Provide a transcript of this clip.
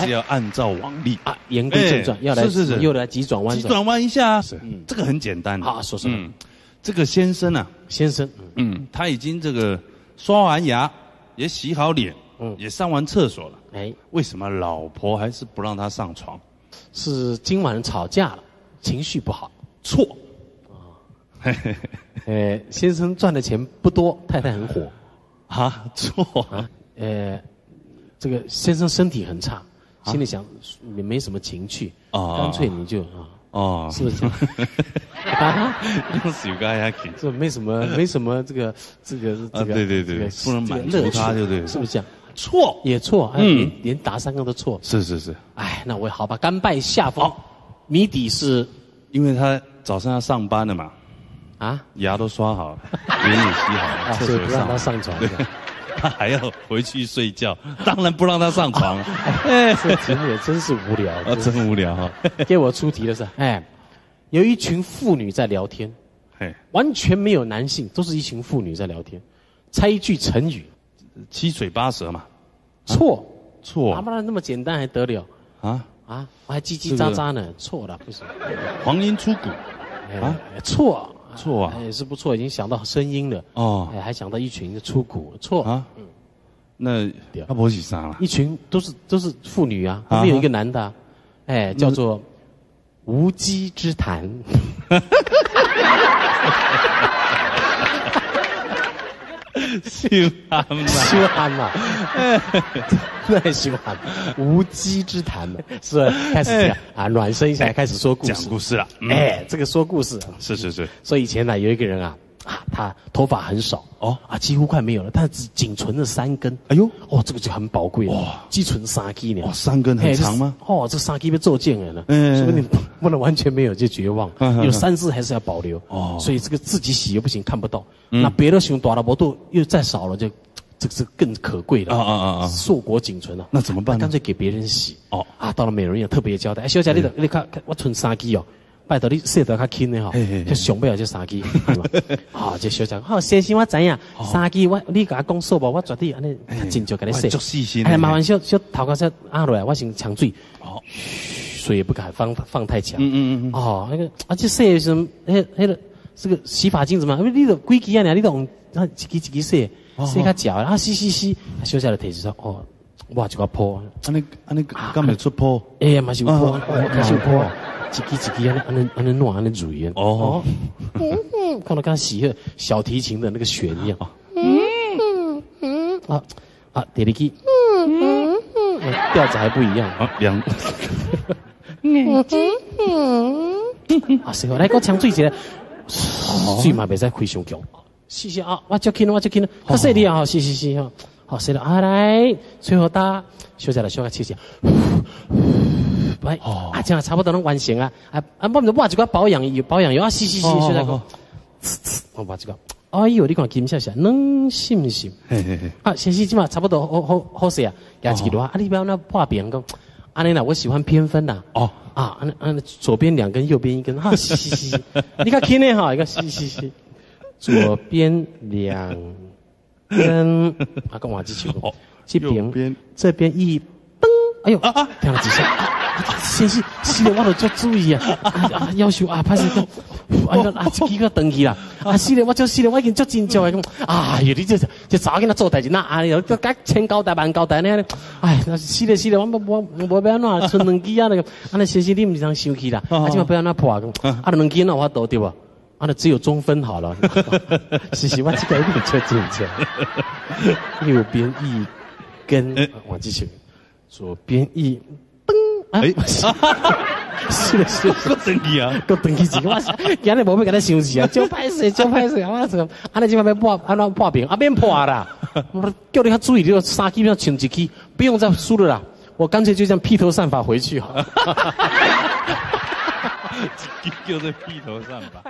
是要按照往例啊。言归正传，要来是又来急转弯。急转弯一下，是，这个很简单。好，说什么？这个先生啊，他已经这个刷完牙，也洗好脸，也上完厕所了。哎，为什么老婆还是不让他上床？是今晚吵架了，情绪不好。错。先生赚的钱不多，太太很火。啊，错啊。这个先生身体很差，心里想也没什么情趣，干脆你就是不是这样？这没什么这个，对，不能满足他，对不对？是不是这样？错也错，连打3个都错。是。哎，那我好吧，甘拜下风。谜底是，因为他早上要上班了嘛，牙都刷好了，脸也洗好了，所以不让他上床。他还要回去睡觉，当然不让他上床。这题目也真是无聊，真无聊哈。给我出题的是，有一群妇女在聊天，完全没有男性，都是一群妇女在聊天。猜一句成语，七嘴八舌嘛。错，错，不然那么简单还得了？我还叽叽喳喳呢，错了，不行。黄莺出谷，错啊，也是不错，已经想到声音了。还想到一群出谷，错啊。那他不是啥了？一群都是妇女啊，没有一个男的。叫做无稽之谈。羞憨嘛，那羞憨，无稽之谈嘛，是不是开始讲暖身一下，开始说故事，讲故事了。这个说故事是。所以以前呢，有一个人他头发很少几乎快没有了，但是仅存了3根。哎呦，这个就很宝贵了，只存3根呢。3根很长吗？这3根被做贱人了。说不定不能完全没有就绝望，有3只还是要保留。所以这个自己洗又不行，看不到。那别的熊短了不都又再少了，就这个是更可贵的硕果仅存了。那怎么办？干脆给别人洗。到了美容院特别交代，小姐你看我存3根哦。拜托你洗得较轻的就上不了这3根，这小姐先生我知影3根你甲我讲数无，我绝对安尼真就给你洗。足细心。麻烦小头壳压落来，我先呛水。水也不敢放太强。那个这洗什么？这个洗发精怎么？你都几支啊？你都用一支洗较嚼，洗，小姐就提出说我就个破。安尼敢会出破？嘛是有破，开始有破。一支安尼暖安尼蕊看到刚洗个小提琴的那个弦一样。第二支调子还不一样。是来给我呛水一下，水嘛袂使开伤强。是我接轻了，较细滴是。好，是了来吹好大，小姐来小个切切。这样差不多能完成啊！我这个保养油是，小姐讲，我这个，哎呦，你看金小姐能信不信？先生，今嘛差不多好势啊，压几多你不要那破饼讲，安尼啦，我喜欢偏分啦。左边2根，右边1根，是，你看轻的一个是，左边2根，跟我记住，这边这边1噔，哎呦听了几下。先是我都做注意要求拍摄个，这个登去啦，我做我已经做真少讲，你这早跟他做代志那又甲千交代万交代呢，那是我无要安怎存2支那个，那先生你唔是通生气啦，今晚不要安怎破讲，2支那我多对吧？那只有中分好了，是我这个一定做真少，右边1根，我继续，左边1。是，够登记啊，够登记我今日无要跟他生气啊，就歹势，我这个，安尼今晚要破饼，免破啦，我叫你较注意，你3支要穿1支，不用再输了啦，我干脆就这样披头散发回去好了。1支叫做披头散发。